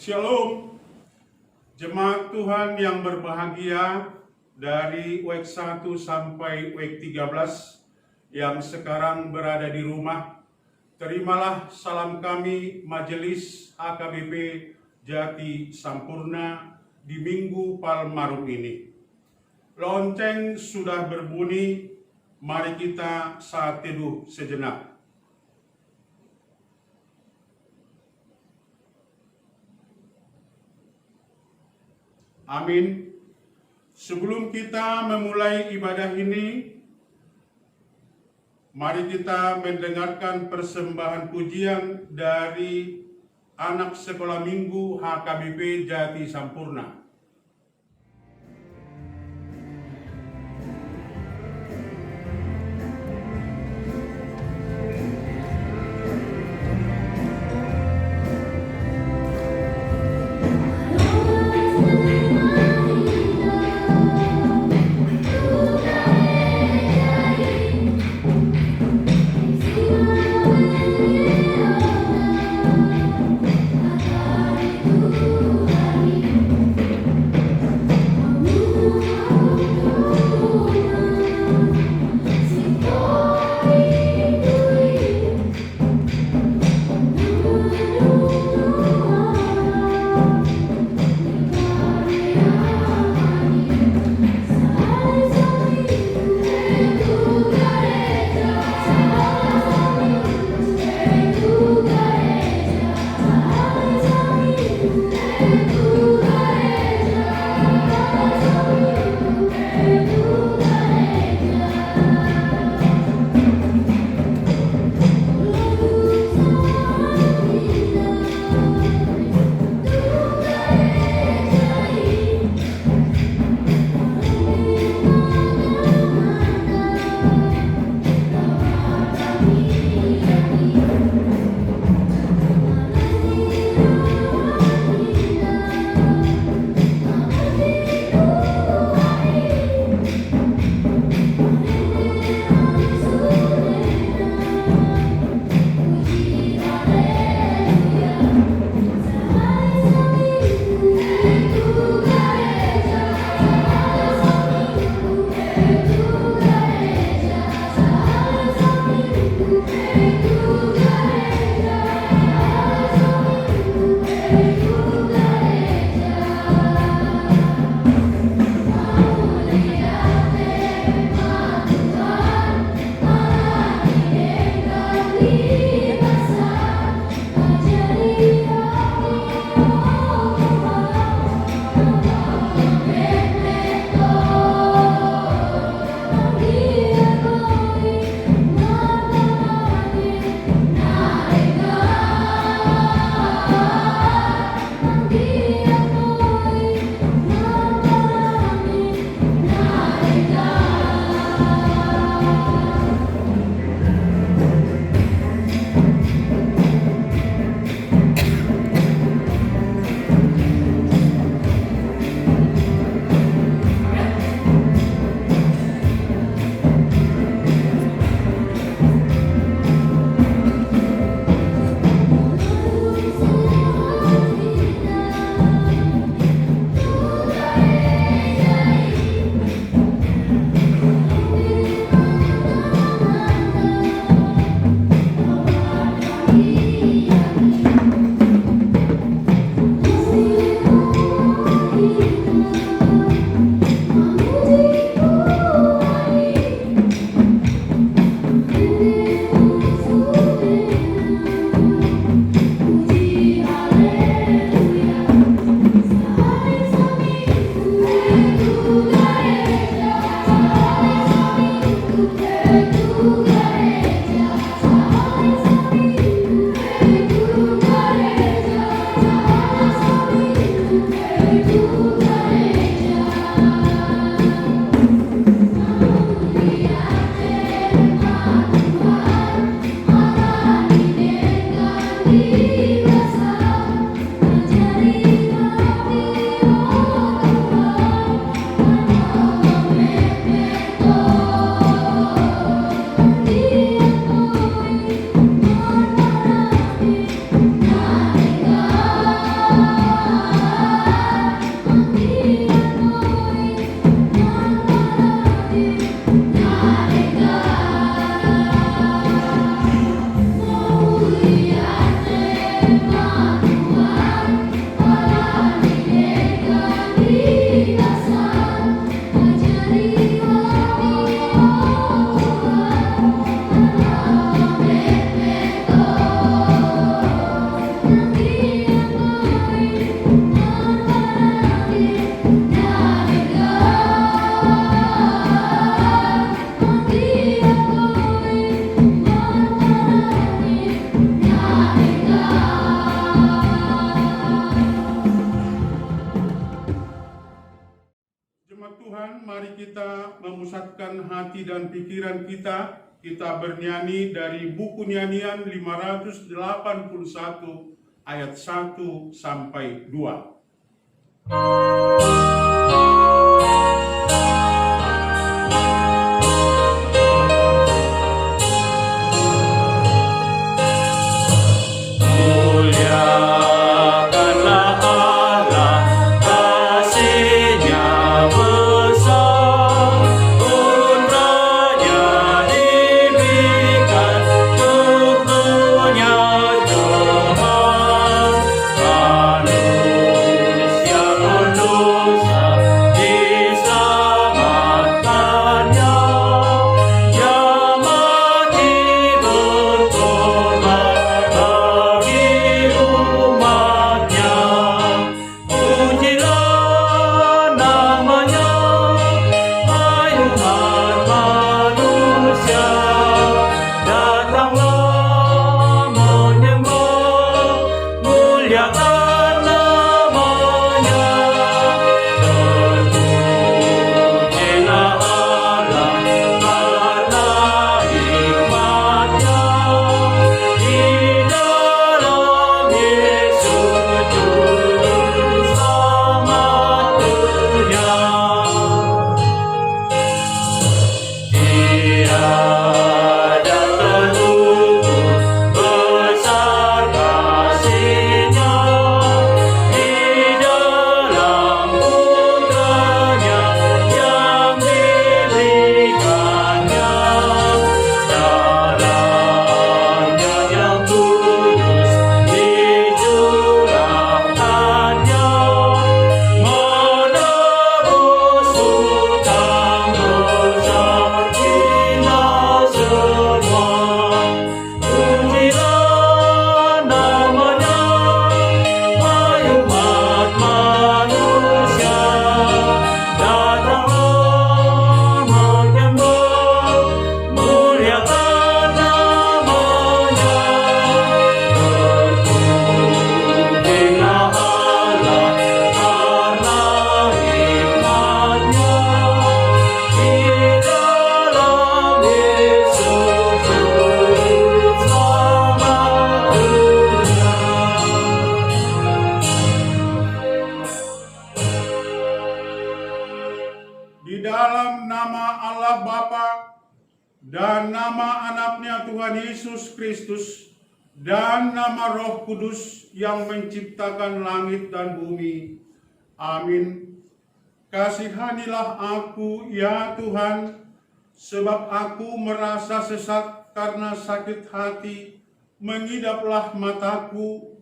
Shalom, jemaat Tuhan yang berbahagia dari week 1 sampai week 13 yang sekarang berada di rumah. Terimalah salam kami Majelis HKBP Jati Sampurna di Minggu Palmarum ini. Lonceng sudah berbunyi, mari kita saat teduh sejenak. Amin. Sebelum kita memulai ibadah ini, mari kita mendengarkan persembahan pujian dari anak sekolah minggu HKBP Jati Sampurna. kita memusatkan hati dan pikiran kita, kita bernyanyi dari buku nyanyian 581 ayat 1 sampai 2. Dan nama anaknya Tuhan Yesus Kristus dan nama Roh Kudus yang menciptakan langit dan bumi. Amin. Kasihanilah aku ya Tuhan, sebab aku merasa sesat karena sakit hati. Mengidaplah mataku,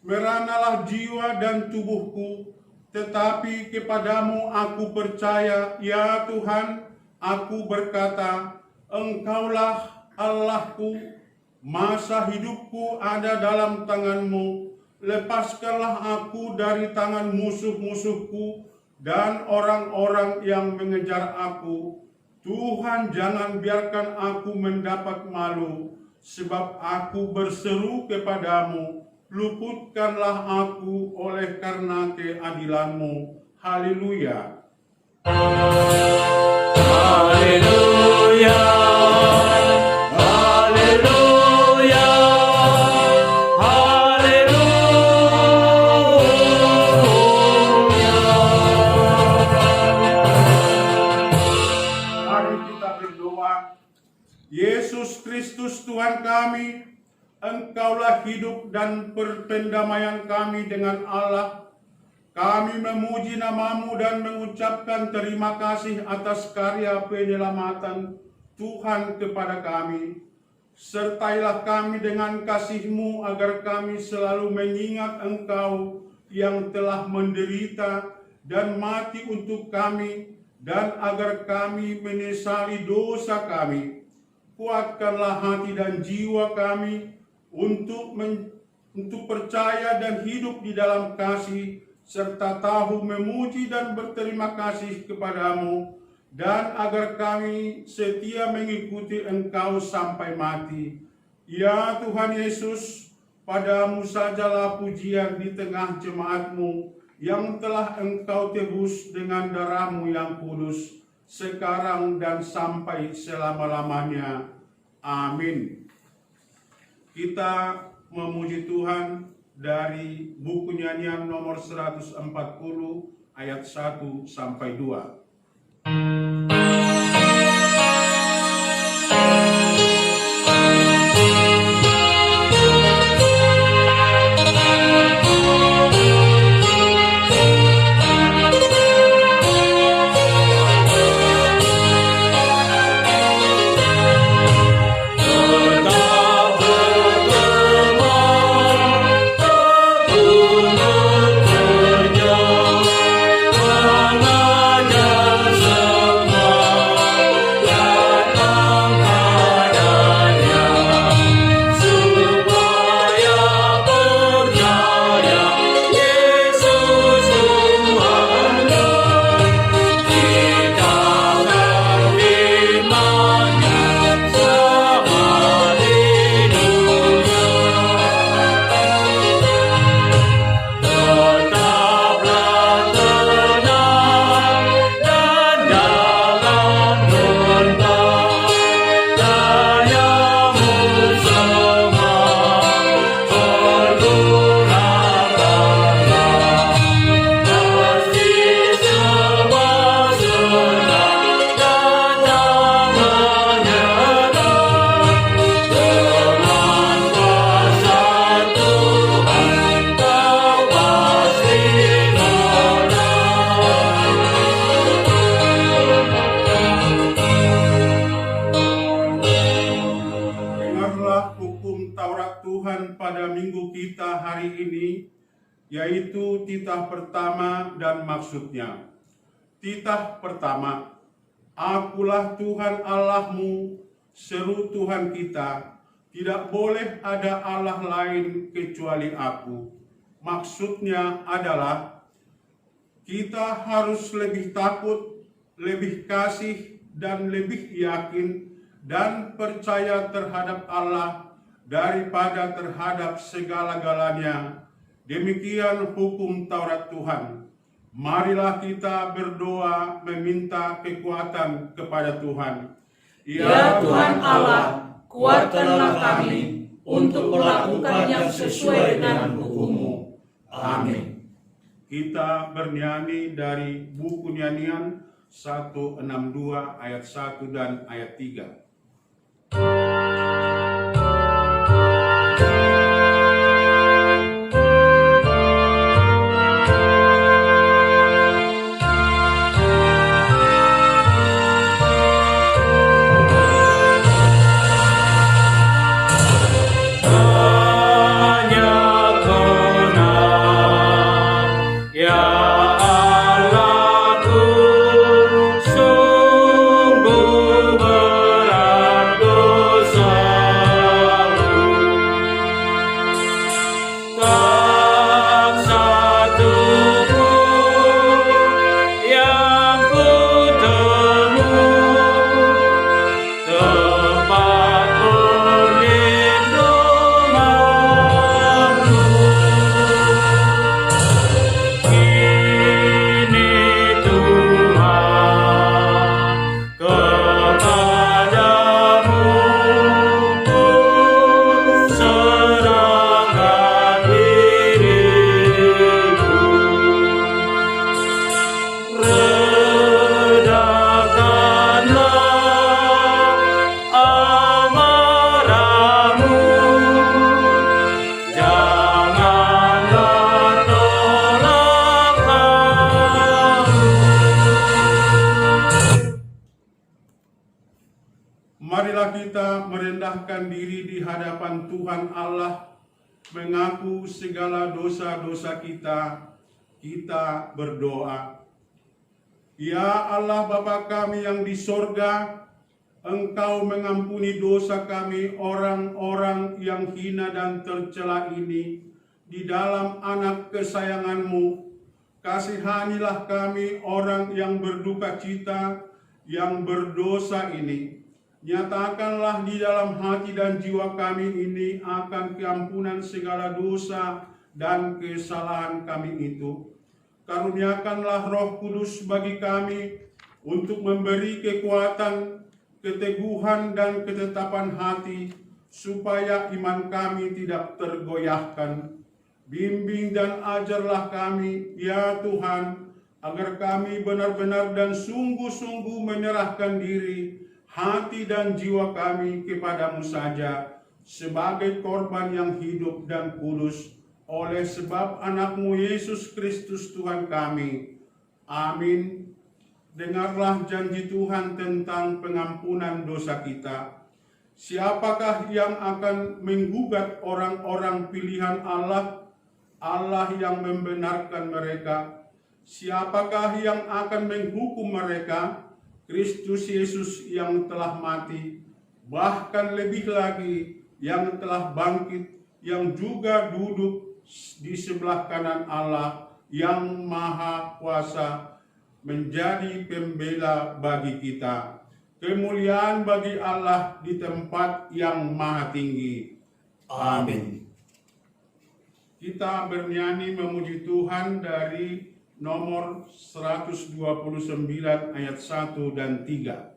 meranalah jiwa dan tubuhku, tetapi kepadamu aku percaya ya Tuhan. Aku berkata, Engkaulah Allahku, masa hidupku ada dalam tangan-Mu. Lepaskanlah aku dari tangan musuh-musuhku dan orang-orang yang mengejar aku. Tuhan, jangan biarkan aku mendapat malu, sebab aku berseru kepadamu. Luputkanlah aku oleh karena keadilan-Mu. Haleluya. Haleluya, haleluya, haleluya. Mari kita berdoa. Yesus Kristus Tuhan kami, Engkaulah hidup dan pendamaian kami dengan Allah. Kami memuji nama-Mu dan mengucapkan terima kasih atas karya penyelamatan Tuhan kepada kami. Sertailah kami dengan kasih-Mu agar kami selalu mengingat Engkau yang telah menderita dan mati untuk kami, dan agar kami menyesali dosa kami. Kuatkanlah hati dan jiwa kami untuk percaya dan hidup di dalam kasih, serta tahu memuji dan berterima kasih kepadamu, dan agar kami setia mengikuti Engkau sampai mati. Ya Tuhan Yesus, padamu sajalah pujian di tengah jemaat-Mu, yang telah Engkau tebus dengan darah-Mu yang kudus, sekarang dan sampai selama-lamanya. Amin. Kita memuji Tuhan dari buku nyanyian nomor 140 ayat 1 sampai 2. Yaitu titah pertama dan maksudnya. Titah pertama, Akulah Tuhan Allahmu, seru Tuhan kita, tidak boleh ada Allah lain kecuali Aku. Maksudnya adalah kita harus lebih takut, lebih kasih, dan lebih yakin dan percaya terhadap Allah daripada terhadap segala-galanya. Demikian hukum Taurat Tuhan. Marilah kita berdoa meminta kekuatan kepada Tuhan. Ya Tuhan Allah, kuatkanlah kami untuk melakukan yang sesuai dengan hukum-Mu. Amin. Kita bernyanyi dari buku nyanyian 162 ayat 1 dan ayat 3. Marilah kita merendahkan diri di hadapan Tuhan Allah, mengaku segala dosa-dosa kita. Kita berdoa. Ya Allah Bapa kami yang di sorga, Engkau mengampuni dosa kami orang-orang yang hina dan tercela ini di dalam anak kesayangan-Mu. Kasihanilah kami orang yang berduka cita, yang berdosa ini. Nyatakanlah di dalam hati dan jiwa kami ini akan keampunan segala dosa dan kesalahan kami itu. Karuniakanlah Roh Kudus bagi kami untuk memberi kekuatan, keteguhan, dan ketetapan hati, supaya iman kami tidak tergoyahkan. Bimbing dan ajarlah kami, ya Tuhan, agar kami benar-benar dan sungguh-sungguh menyerahkan diri, hati dan jiwa kami kepadamu saja, sebagai korban yang hidup dan kudus, oleh sebab anakmu Yesus Kristus Tuhan kami. Amin. Dengarlah janji Tuhan tentang pengampunan dosa kita. Siapakah yang akan menggugat orang-orang pilihan Allah, Allah yang membenarkan mereka? Siapakah yang akan menghukum mereka? Kristus Yesus yang telah mati, bahkan lebih lagi yang telah bangkit, yang juga duduk di sebelah kanan Allah yang Maha Kuasa, menjadi pembela bagi kita. Kemuliaan bagi Allah di tempat yang maha tinggi. Amin. Kita bernyanyi memuji Tuhan dari nomor 129 ayat 1 dan 3.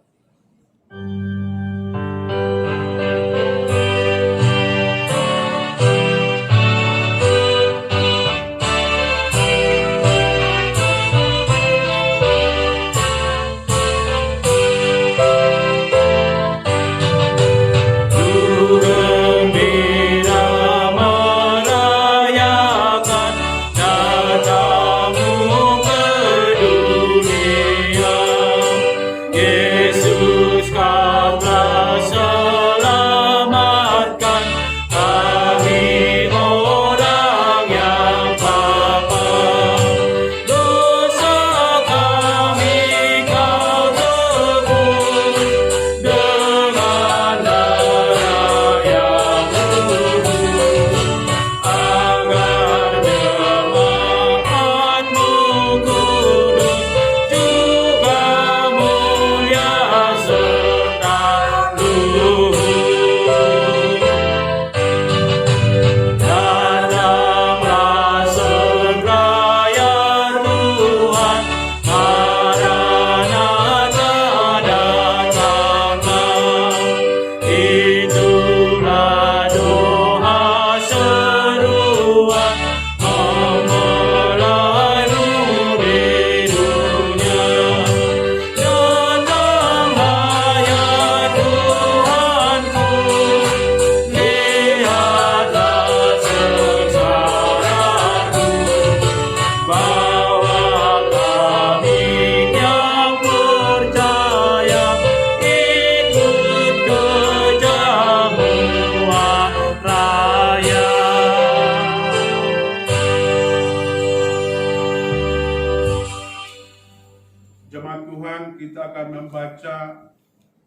Membaca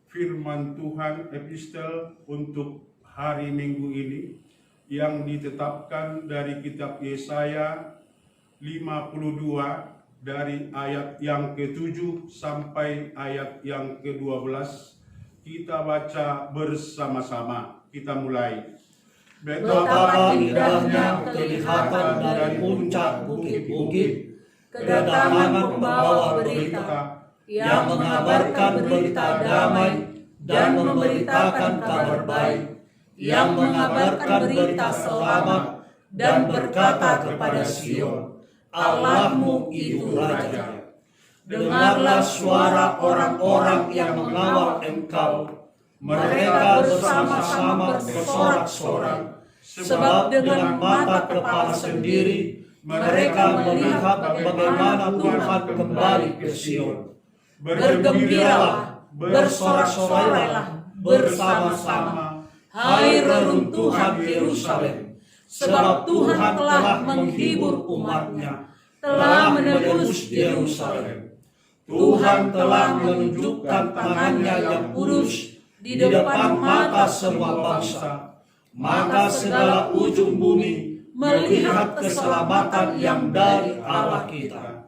firman Tuhan epistel untuk hari Minggu ini yang ditetapkan dari kitab Yesaya 52 dari ayat yang ke-7 sampai ayat yang ke-12. Kita baca bersama-sama. Kita mulai. Betapa indahnya kelihatan dari puncak bukit-bukit kedatangan pembawa berita yang mengabarkan berita damai dan memberitakan kabar baik, yang mengabarkan berita selamat dan berkata kepada Sion, Allahmu itu Raja. Dengarlah suara orang-orang yang mengawal Engkau, mereka bersama-sama bersorak-sorak, sebab dengan mata kepala sendiri mereka melihat bagaimana Tuhan kembali ke Sion. Bergembiralah, bersorak-sorailah bersama-sama, hai reruntuhan Yerusalem, sebab Tuhan telah menghibur umat-Nya, telah menebus Yerusalem. Tuhan telah menunjukkan tangannya yang kudus di depan mata semua bangsa, maka segala ujung bumi melihat keselamatan yang dari Allah kita.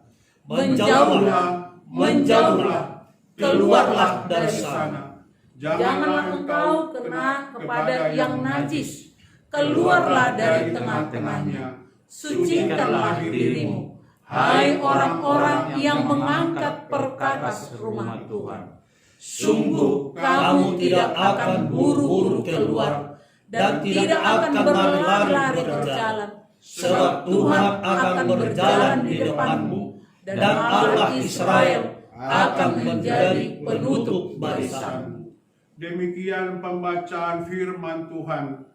Menjauhlah, keluarlah dari sana. Janganlah engkau kena kepada yang najis. Keluarlah dari tengah-tengahnya. Sucikanlah dirimu, Hai orang-orang yang mengangkat perkakas rumah Tuhan, sungguh kamu tidak akan buru-buru keluar dan tidak akan berlari-lari berjalan, sebab Tuhan akan berjalan di depanmu dan Allah Israel akan menjadi penutup barisanmu. Demikian pembacaan firman Tuhan.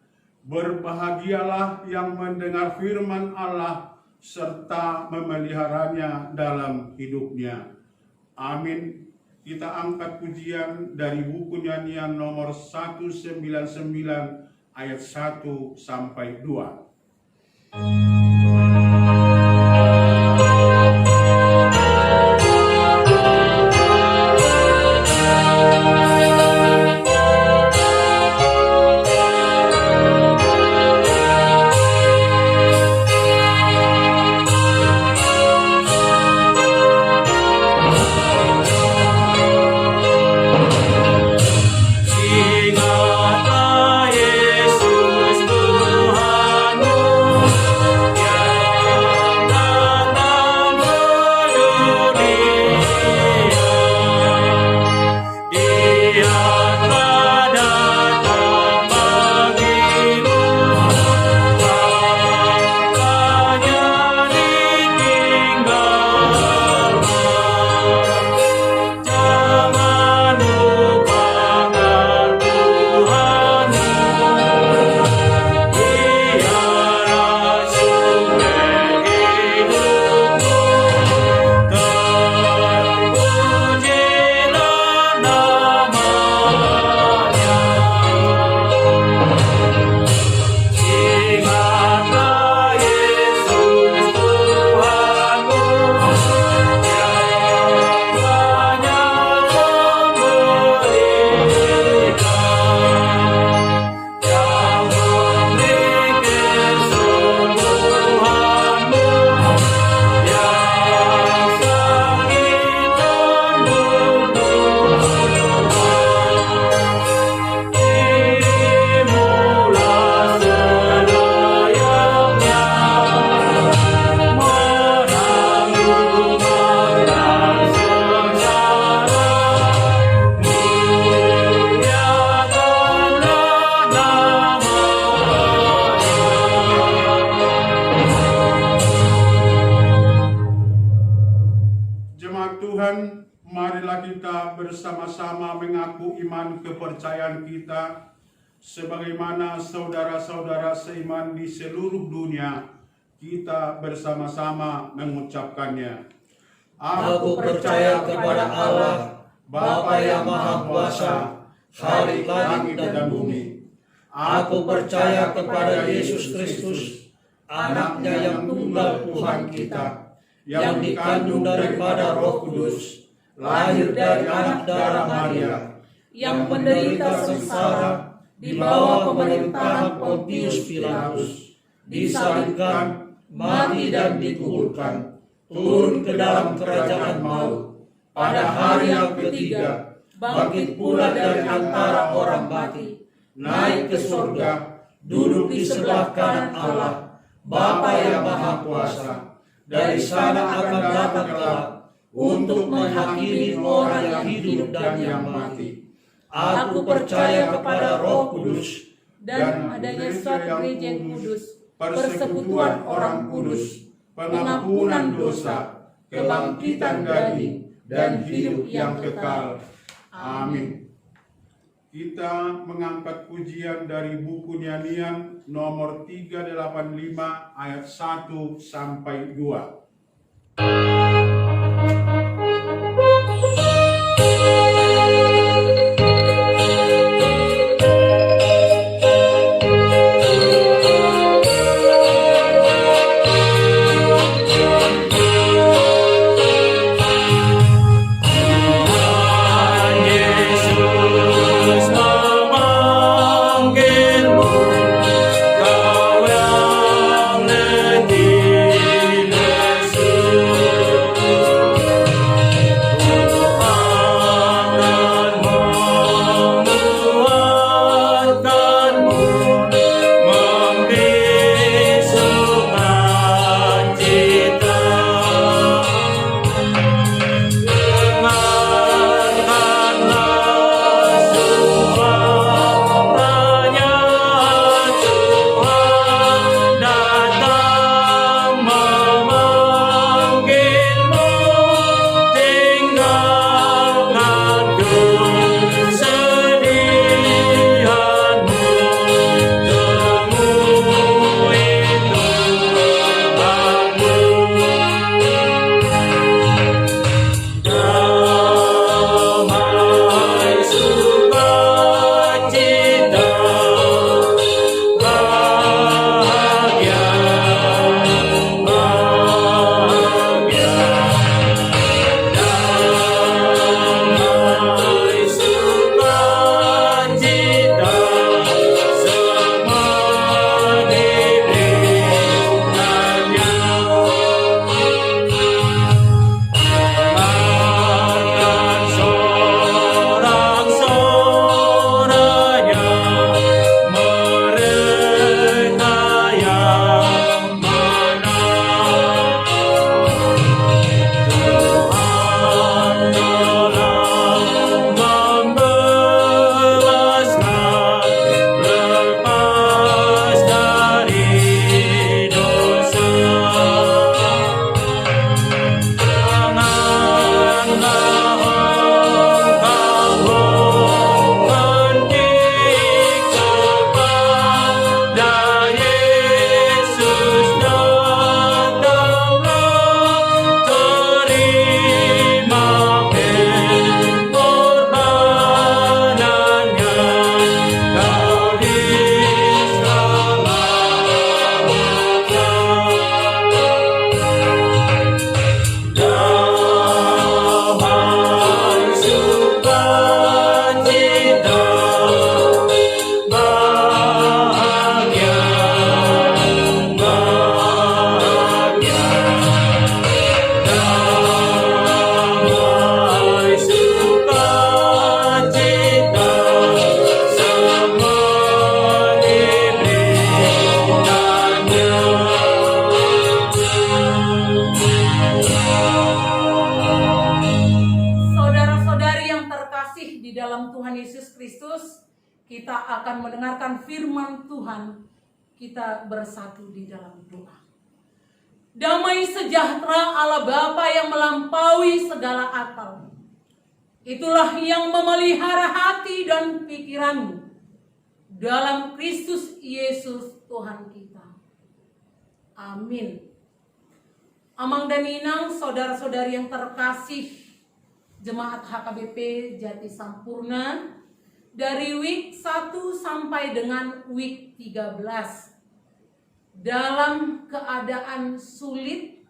Berbahagialah yang mendengar firman Allah serta memeliharanya dalam hidupnya. Amin. Kita angkat pujian dari buku nyanyian nomor 199 ayat 1 sampai 2. Tuhan, marilah kita bersama-sama mengaku iman kepercayaan kita sebagaimana saudara-saudara seiman di seluruh dunia kita bersama-sama mengucapkannya. Aku percaya kepada Allah, Bapa yang Maha Kuasa, Khalik langit dan bumi. Aku percaya kepada Yesus Kristus, Anaknya yang tunggal Tuhan kita, yang dikandung daripada Roh Kudus, lahir dari anak darah Maria, yang menderita sengsara di bawah pemerintahan Pontius Pilatus, disalibkan, mati dan dikuburkan, turun ke dalam kerajaan maut, pada hari yang ketiga bangkit pula dari antara orang mati, naik ke surga, duduk di sebelah kanan Allah, Bapa yang Maha Kuasa. Dari sana akan datang kelak untuk menghakimi orang yang hidup dan yang mati. Aku percaya kepada Roh Kudus dan adanya suatu gereja yang kudus, persekutuan orang kudus, pengampunan dosa, kebangkitan daging, dan hidup yang kekal. Amin. Kita mengangkat pujian dari buku nyanyian nomor 385 ayat 1 sampai 2. kita akan mendengarkan firman Tuhan. Kita bersatu di dalam doa. Damai sejahtera Allah Bapa yang melampaui segala akal, itulah yang memelihara hati dan pikiranmu dalam Kristus Yesus Tuhan kita. Amin. Amang dan Inang, saudara-saudari yang terkasih, Jemaat HKBP Jati Sampurna, dari week 1 sampai dengan week 13, dalam keadaan sulit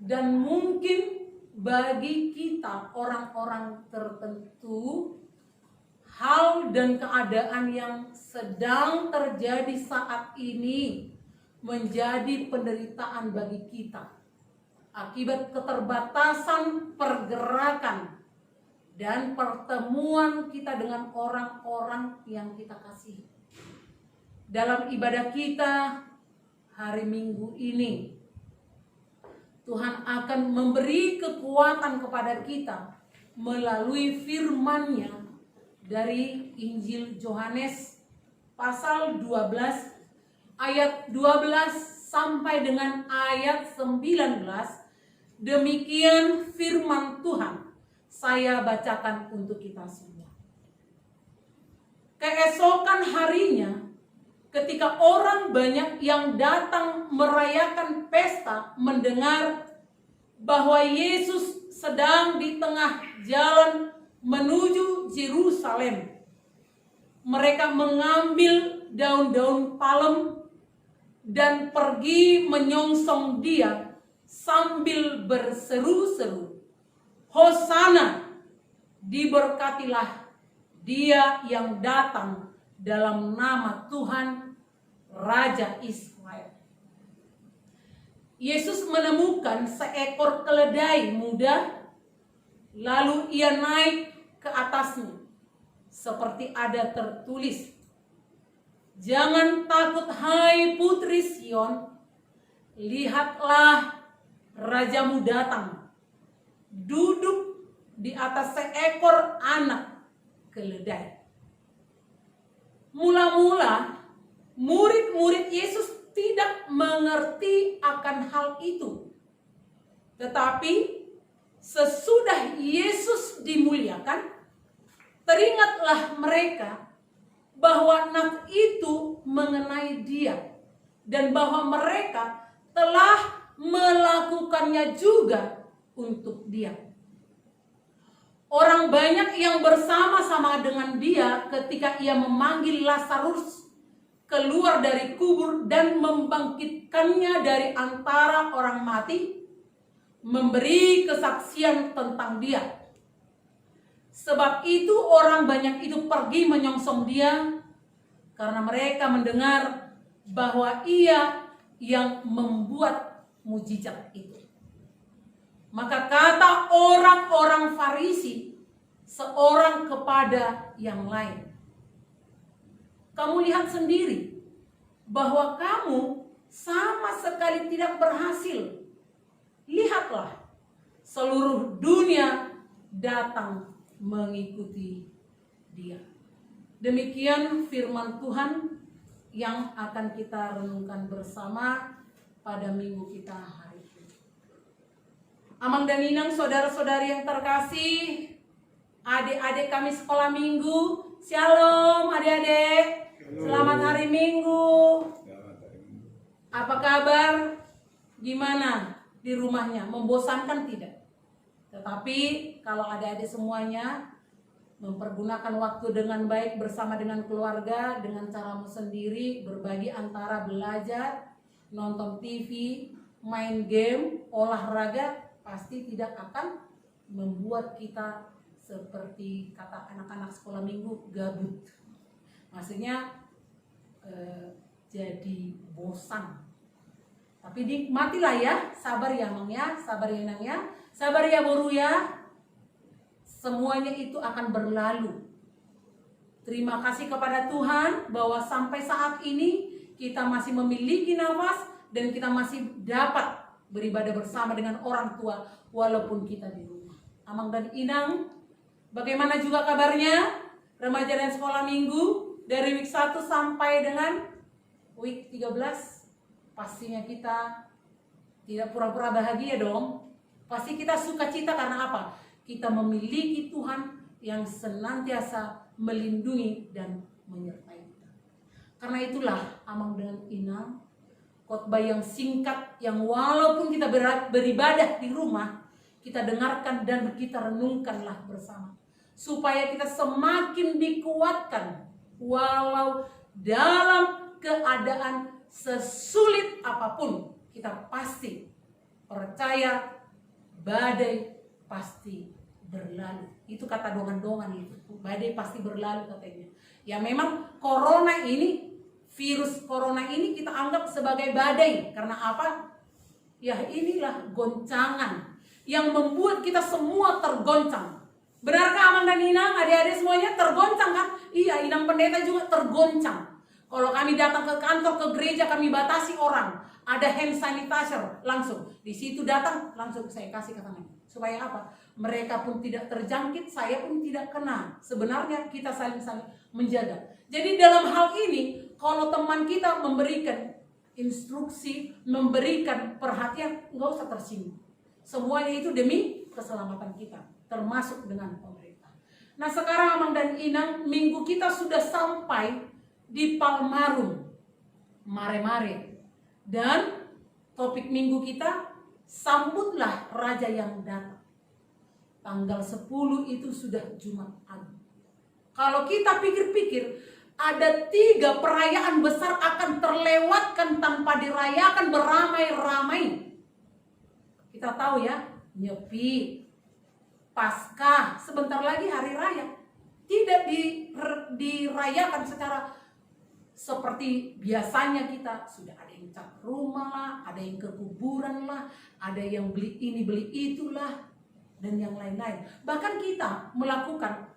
dan mungkin bagi kita orang-orang tertentu, hal dan keadaan yang sedang terjadi saat ini menjadi penderitaan bagi kita akibat keterbatasan pergerakan dan pertemuan kita dengan orang-orang yang kita kasihi. Dalam ibadah kita hari Minggu ini, Tuhan akan memberi kekuatan kepada kita melalui firman-Nya dari Injil Yohanes pasal 12 ayat 12 sampai dengan ayat 19. Demikian firman Tuhan. Saya bacakan untuk kita semua. Keesokan harinya, ketika orang banyak yang datang merayakan pesta mendengar bahwa Yesus sedang di tengah jalan menuju Yerusalem, mereka mengambil daun-daun palem dan pergi menyongsong Dia sambil berseru-seru, Hosana, diberkatilah Dia yang datang dalam nama Tuhan, Raja Israel. Yesus menemukan seekor keledai muda, lalu Ia naik ke atasnya, seperti ada tertulis, jangan takut hai putri Sion, lihatlah Rajamu datang, duduk di atas seekor anak keledai. Mula-mula murid-murid Yesus tidak mengerti akan hal itu. Tetapi sesudah Yesus dimuliakan, teringatlah mereka bahwa nas itu mengenai Dia dan bahwa mereka telah melakukannya juga untuk Dia. Orang banyak yang bersama-sama dengan Dia ketika Ia memanggil Lazarus keluar dari kubur dan membangkitkannya dari antara orang mati, memberi kesaksian tentang Dia. Sebab itu orang banyak itu pergi menyongsong Dia karena mereka mendengar bahwa Ia yang membuat mujizat itu. Maka kata orang-orang Farisi seorang kepada yang lain, kamu lihat sendiri bahwa kamu sama sekali tidak berhasil. Lihatlah, seluruh dunia datang mengikuti Dia. Demikian firman Tuhan yang akan kita renungkan bersama pada minggu kita hari ini. Amang dan Inang, saudara-saudari yang terkasih, adik-adik kami sekolah minggu, shalom adik-adik, selamat hari Minggu. Apa kabar? Gimana di rumahnya? Membosankan tidak? Tetapi kalau adik-adik semuanya mempergunakan waktu dengan baik bersama dengan keluarga, dengan caramu sendiri, berbagi antara belajar, nonton TV, main game, olahraga, pasti tidak akan membuat kita seperti kata anak-anak sekolah minggu, gabut. Maksudnya jadi bosan. Tapi nikmatilah ya, sabar ya Mang ya, sabar ya Nang ya, sabar ya Boru ya. Semuanya itu akan berlalu. Terima kasih kepada Tuhan bahwa sampai saat ini kita masih memiliki nafas dan kita masih dapat beribadah bersama dengan orang tua walaupun kita di rumah. Amang dan Inang, bagaimana juga kabarnya? Remaja dan sekolah minggu, Dari week 1 sampai dengan week 13, pastinya kita tidak pura-pura bahagia dong. Pasti kita sukacita karena apa? Kita memiliki Tuhan yang senantiasa melindungi dan menyertai kita. Karena itulah Amang dengan Inang, khotbah yang singkat, yang walaupun kita beribadah di rumah, kita dengarkan dan kita renungkanlah bersama. Supaya kita semakin dikuatkan, walau dalam keadaan sesulit apapun, kita pasti percaya badai pasti berlalu. Itu kata dongan-dongan itu. Badai pasti berlalu katanya. Ya memang corona ini, virus corona ini kita anggap sebagai badai. Karena apa? Ya inilah goncangan yang membuat kita semua tergoncang. Benarkah Amang dan Inang, adik-adik semuanya tergoncang kan? Iya, Inang pendeta juga tergoncang. Kalau kami datang ke kantor, ke gereja, kami batasi orang. Ada hand sanitizer langsung. Di situ datang, langsung saya kasih ke tangan. Supaya apa? Mereka pun tidak terjangkit, saya pun tidak kena. Sebenarnya kita saling-saling menjaga. Jadi dalam hal ini, kalau teman kita memberikan instruksi, memberikan perhatian, nggak usah tersinggung. Semuanya itu demi keselamatan kita, termasuk dengan pemerintah. Nah sekarang Amang dan Inang, minggu kita sudah sampai di Palmarum, Mare-Mare. Dan topik minggu kita, sambutlah Raja yang datang. Tanggal 10 itu sudah Jumat Agung. Kalau kita pikir-pikir, ada 3 perayaan besar akan terlewatkan tanpa dirayakan beramai-ramai. Kita tahu ya, Nyepi, Paskah, sebentar lagi hari raya. Tidak dirayakan secara seperti biasanya kita. Sudah ada yang cat rumah lah, ada yang ke kuburan lah, ada yang beli ini beli itulah, dan yang lain-lain. Bahkan kita melakukan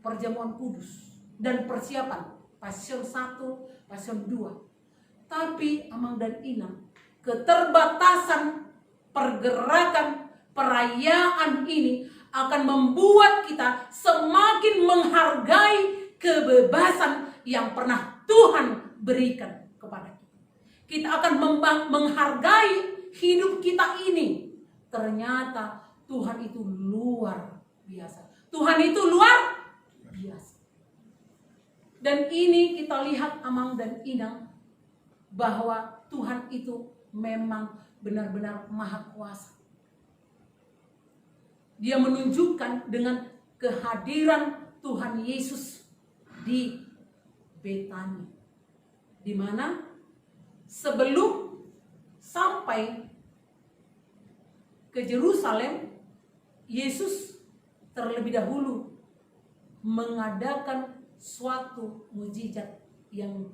perjamuan kudus dan persiapan Passion 1, Passion 2. Tapi Amang dan Inang, keterbatasan pergerakan perayaan ini akan membuat kita semakin menghargai kebebasan yang pernah Tuhan berikan kepada kita. Kita akan menghargai hidup kita ini. Ternyata Tuhan itu luar biasa. Tuhan itu luar biasa. Dan ini kita lihat Amang dan Inang, bahwa Tuhan itu memang benar-benar maha kuasa. Dia menunjukkan dengan kehadiran Tuhan Yesus di Betania, di mana sebelum sampai ke Yerusalem, Yesus terlebih dahulu mengadakan suatu mujizat yang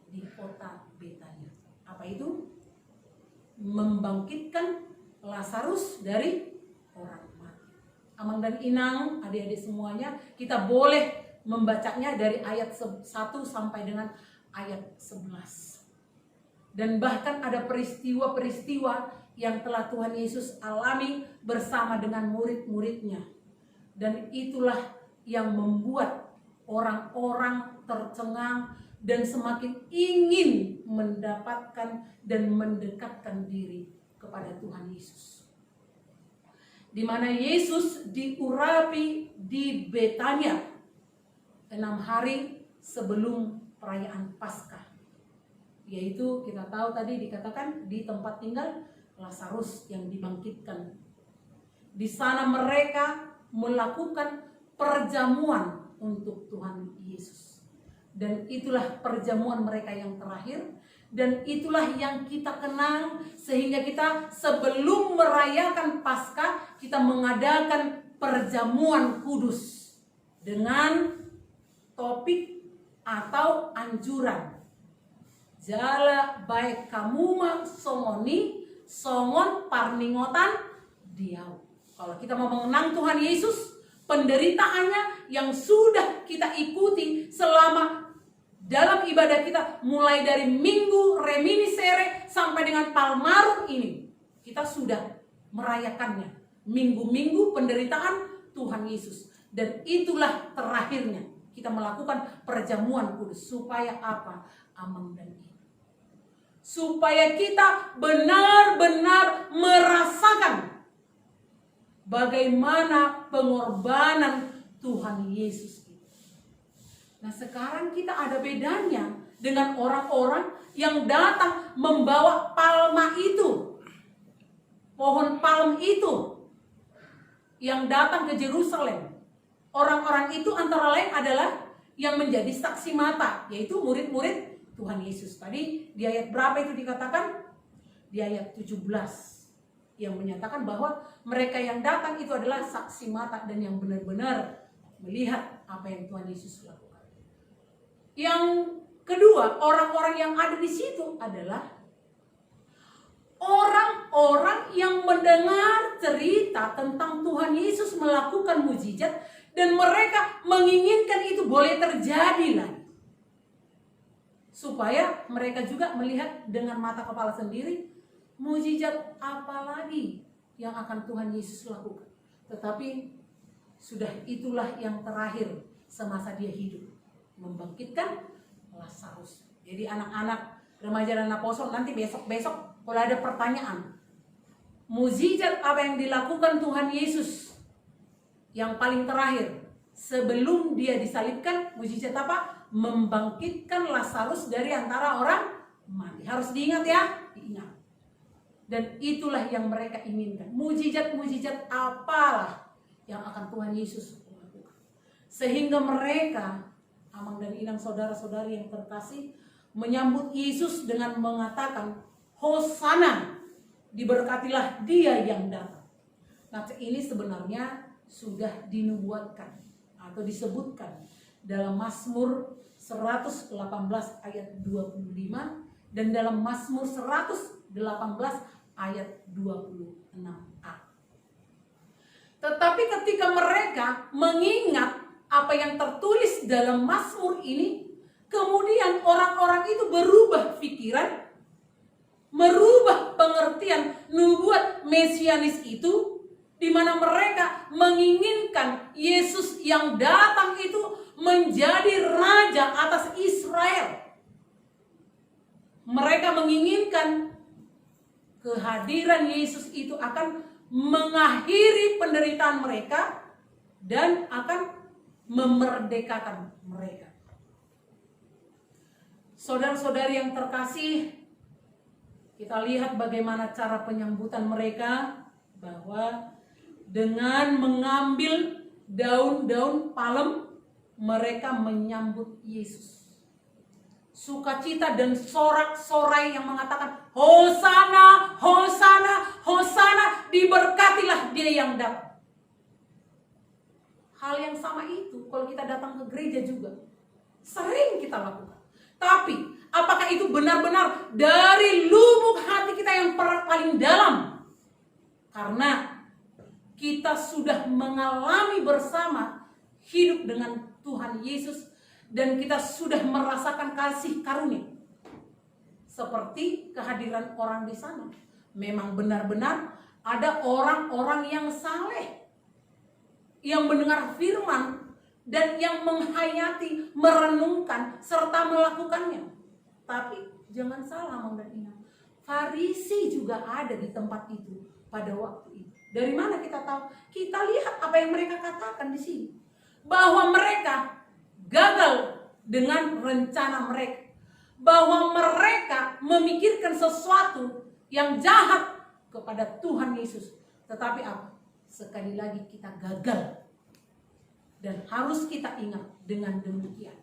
di kota Betania. Apa itu? Membangkitkan Lazarus dari orang mati. Amang dan Inang, adik-adik semuanya, kita boleh membacanya dari ayat 1 sampai dengan ayat 11. Dan bahkan ada peristiwa-peristiwa yang telah Tuhan Yesus alami bersama dengan murid-muridnya. Dan itulah yang membuat orang-orang tercengang dan semakin ingin mendapatkan dan mendekatkan diri kepada Tuhan Yesus. Di mana Yesus diurapi di Betania 6 hari sebelum perayaan Paskah. Yaitu kita tahu tadi dikatakan di tempat tinggal Lazarus yang dibangkitkan. Di sana mereka melakukan perjamuan untuk Tuhan Yesus. Dan itulah perjamuan mereka yang terakhir. Dan itulah yang kita kenang, sehingga kita sebelum merayakan Paskah, kita mengadakan perjamuan kudus dengan topik atau anjuran. Jala baik kamuma songoni, songon parningotan diau. Kalau kita mau mengenang Tuhan Yesus, penderitaannya yang sudah kita ikuti selama dalam ibadah kita, mulai dari minggu reminiscere sampai dengan Palmarum ini, kita sudah merayakannya. Minggu-minggu penderitaan Tuhan Yesus. Dan itulah terakhirnya kita melakukan perjamuan kudus. Supaya apa? Amang dan Inang. Supaya kita benar-benar merasakan bagaimana pengorbanan Tuhan Yesus. Nah, sekarang kita ada bedanya dengan orang-orang yang datang membawa palma itu. Pohon palm itu yang datang ke Yerusalem. Orang-orang itu antara lain adalah yang menjadi saksi mata, yaitu murid-murid Tuhan Yesus. Tadi di ayat berapa itu dikatakan? Di ayat 17 yang menyatakan bahwa mereka yang datang itu adalah saksi mata dan yang benar-benar melihat apa yang Tuhan Yesus lakukan. Yang kedua, orang-orang yang ada di situ adalah orang-orang yang mendengar cerita tentang Tuhan Yesus melakukan mukjizat dan mereka menginginkan itu boleh terjadi lagi. Supaya mereka juga melihat dengan mata kepala sendiri mukjizat apa lagi yang akan Tuhan Yesus lakukan. Tetapi sudah itulah yang terakhir semasa dia hidup, membangkitkan Lazarus. Jadi anak-anak remaja dan apostol nanti besok-besok kalau ada pertanyaan, mukjizat apa yang dilakukan Tuhan Yesus yang paling terakhir sebelum dia disalibkan, mukjizat apa? Membangkitkan Lazarus dari antara orang mati. Harus diingat ya, diingat. Dan itulah yang mereka inginkan. Mukjizat-mukjizat apalah yang akan Tuhan Yesus lakukan. Sehingga mereka, Amang dan Inang, saudara-saudari yang terkasih, menyambut Yesus dengan mengatakan, Hosana, diberkatilah dia yang datang. Nah, ini sebenarnya sudah dinubuatkan atau disebutkan dalam Mazmur 118 ayat 25 dan dalam Mazmur 118 ayat 26a. Tetapi ketika mereka mengingat apa yang tertulis dalam Mazmur ini, kemudian orang-orang itu berubah pikiran, merubah pengertian nubuat mesianis itu, di mana mereka menginginkan Yesus yang datang itu menjadi raja atas Israel. Mereka menginginkan kehadiran Yesus itu akan mengakhiri penderitaan mereka dan akan memerdekakan mereka. Saudara-saudari yang terkasih, kita lihat bagaimana cara penyambutan mereka, bahwa dengan mengambil daun-daun palem mereka menyambut Yesus. Sukacita dan sorak-sorai yang mengatakan, Hosana, Hosana, Hosana, diberkatilah dia yang datang. Hal yang sama itu kalau kita datang ke gereja juga sering kita lakukan. Tapi apakah itu benar-benar dari lubuk hati kita yang paling dalam? Karena kita sudah mengalami bersama hidup dengan Tuhan Yesus dan kita sudah merasakan kasih karunia. Seperti kehadiran orang di sana. Memang benar-benar ada orang-orang yang saleh, yang mendengar firman dan yang menghayati, merenungkan serta melakukannya. Tapi jangan salah, Mang dan Inang, Farisi juga ada di tempat itu pada waktu itu. Dari mana kita tahu? Kita lihat apa yang mereka katakan di sini. Bahwa mereka gagal dengan rencana mereka. Bahwa mereka memikirkan sesuatu yang jahat kepada Tuhan Yesus. Tetapi apa? Sekali lagi kita gagal. Dan harus kita ingat dengan demikian.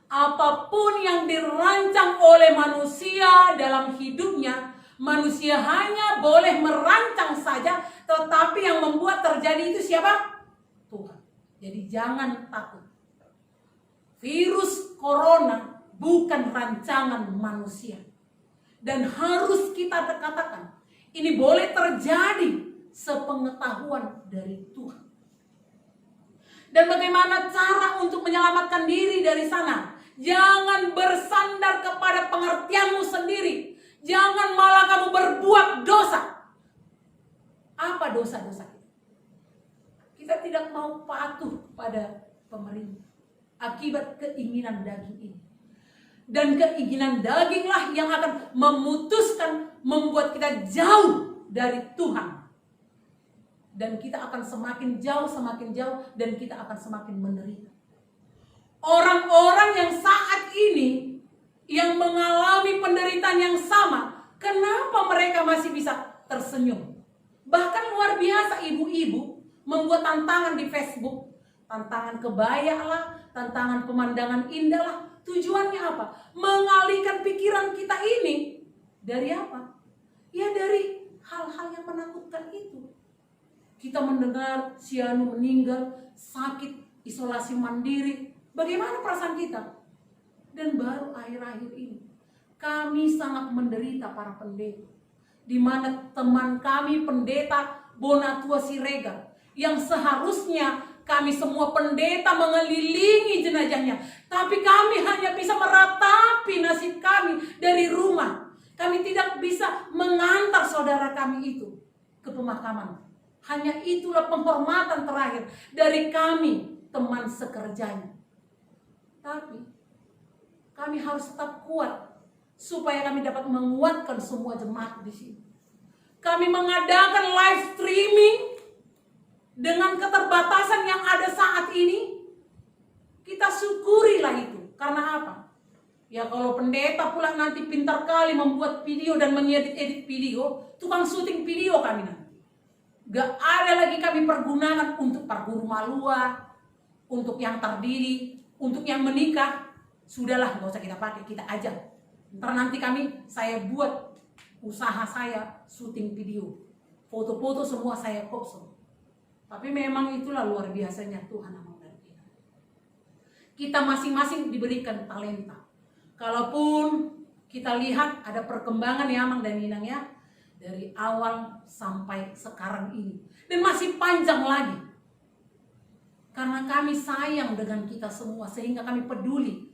Apapun yang dirancang oleh manusia dalam hidupnya, manusia hanya boleh merancang saja, tetapi yang membuat terjadi itu siapa? Tuhan. Jadi jangan takut. Virus corona bukan rancangan manusia. Dan harus kita katakan, ini boleh terjadi sepengetahuan dari Tuhan. Dan bagaimana cara untuk menyelamatkan diri dari sana? Jangan bersandar kepada pengertianmu sendiri. Jangan malah kamu berbuat dosa. Apa dosa-dosa kita? Kita tidak mau patuh pada pemerintah. akibat keinginan daging ini. Dan keinginan daginglah yang akan memutuskan, membuat kita jauh dari Tuhan. Dan kita akan semakin jauh, dan kita akan semakin menderita. Orang-orang yang saat ini, yang mengalami penderitaan yang sama, kenapa mereka masih bisa tersenyum? Bahkan luar biasa ibu-ibu membuat tantangan di Facebook. Tantangan kebaya lah, tantangan pemandangan indah lah. Tujuannya apa? Mengalihkan pikiran kita ini dari apa? Ya dari hal-hal yang menakutkan itu. Kita mendengar Sianu meninggal, sakit, isolasi mandiri. Bagaimana perasaan kita? Dan baru akhir-akhir ini, kami sangat menderita para pendeta. Di mana teman kami pendeta Bonatua Siregar, yang seharusnya kami semua pendeta mengelilingi jenazahnya, tapi kami hanya bisa meratapi nasib kami dari rumah. Kami tidak bisa mengantar saudara kami itu ke pemakaman. Hanya itulah penghormatan terakhir dari kami, teman sekerjanya. Tapi kami harus tetap kuat supaya kami dapat menguatkan semua jemaat di sini. Kami mengadakan live streaming dengan keterbatasan yang ada saat ini. Kita syukurilah itu. Karena apa? Ya kalau pendeta pula nanti pintar kali membuat video dan mengedit-edit video, tukang syuting video kami nanti. Gak ada lagi kami pergunakan untuk parguru malua, untuk yang terdiri, untuk yang menikah. Sudahlah, gak usah kita pakai, kita aja. Ntar nanti saya buat usaha saya syuting video. Foto-foto semua saya kosong. Tapi memang itulah luar biasanya Tuhan amankan kita. Kita masing-masing diberikan talenta. Kalaupun kita lihat ada perkembangan ya Amang dan Ninang ya, dari awal sampai sekarang ini. Dan masih panjang lagi. Karena kami sayang dengan kita semua, sehingga kami peduli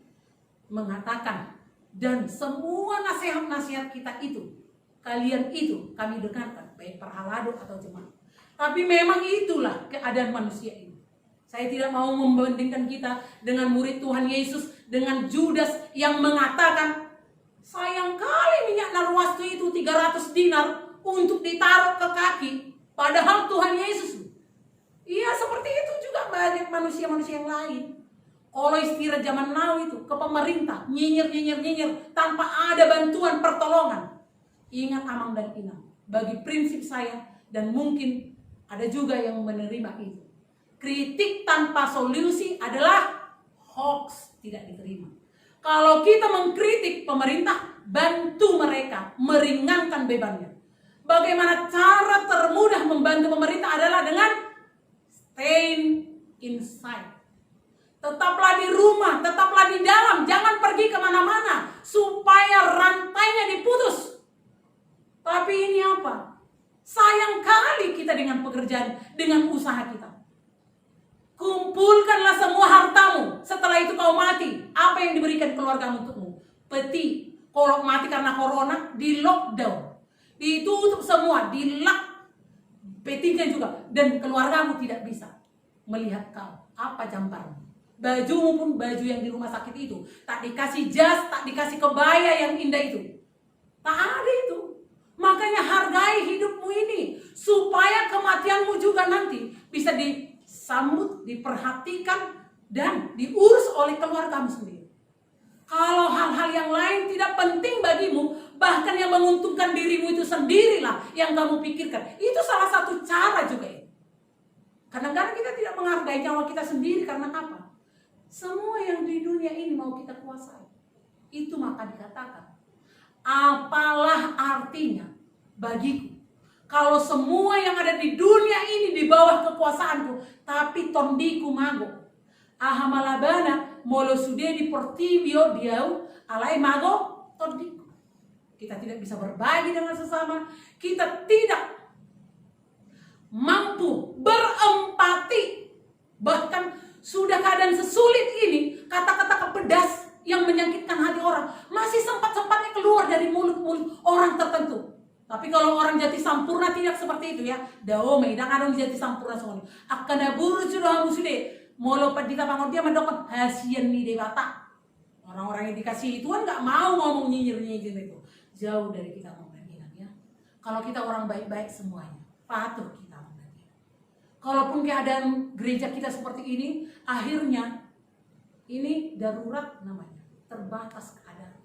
mengatakan. Dan semua nasihat-nasihat kita itu, kalian itu kami dengarkan, baik perhalado atau jemaat. Tapi memang itulah keadaan manusia ini. Saya tidak mau membandingkan kita dengan murid Tuhan Yesus, dengan Judas yang mengatakan, sayang kali minyak narwastu itu 300 dinar untuk ditaruh ke kaki. Padahal Tuhan Yesus. Iya seperti itu juga banyak manusia-manusia yang lain. Kalau istirahat zaman now itu ke pemerintah, nyinyir tanpa ada bantuan pertolongan. Ingat Amang dan Inang, bagi prinsip saya dan mungkin ada juga yang menerima itu. Kritik tanpa solusi adalah hoax, tidak diterima. Kalau kita mengkritik pemerintah, bantu mereka meringankan bebannya. Bagaimana cara termudah membantu pemerintah adalah dengan stay inside. Tetaplah di rumah, tetaplah di dalam, jangan pergi kemana-mana supaya rantainya diputus. Tapi ini apa? Sayang kali kita dengan pekerjaan, dengan usaha kita. Kumpulkanlah semua hartamu, setelah itu kau mati. Apa yang diberikan keluargamu untukmu? Peti. Kalau mati karena corona, di lockdown. Ditutup semua, di-lock. Petinya juga. Dan keluargamu tidak bisa melihat kau. Apa jamparmu? Bajumu pun baju yang di rumah sakit itu. Tak dikasih jas, tak dikasih kebaya yang indah itu. Tak ada itu. Makanya hargai hidupmu ini. Supaya kematianmu juga nanti bisa disambut, diperhatikan, dan diurus oleh keluargamu sendiri. Kalau hal-hal yang lain tidak penting bagimu, bahkan yang menguntungkan dirimu itu sendirilah yang kamu pikirkan. Itu salah satu cara juga ya. Kadang-kadang kita tidak menghargai nyawa kita sendiri karena apa? Semua yang di dunia ini mau kita kuasai. Itu maka dikatakan, apalah artinya bagiku kalau semua yang ada di dunia ini di bawah kekuasaanku, tapi tondiku mago. Ahamalabana molo sude di portibio diau alai mago tondiku. Kita tidak bisa berbagi dengan sesama, kita tidak mampu berempati. Bahkan sudah keadaan sesulit ini, kata-kata pedas yang menyakitkan hati orang masih sempat-sempatnya keluar dari mulut-mulut orang tertentu. Tapi kalau orang jati sampurna tidak seperti itu ya. Daome dan orang jati sampurna semua. Akan buru sudah musude. Molo dita bangun dia mendokon hasian nih dewata. Orang-orang yang dikasih Tuhan nggak mau ngomong nyinyir-nyinyir itu. Jauh dari kita mengingat ya. Kalau kita orang baik-baik semuanya, patuh kita mengingat. Kalaupun keadaan gereja kita seperti ini, akhirnya ini darurat namanya, terbatas keadaan.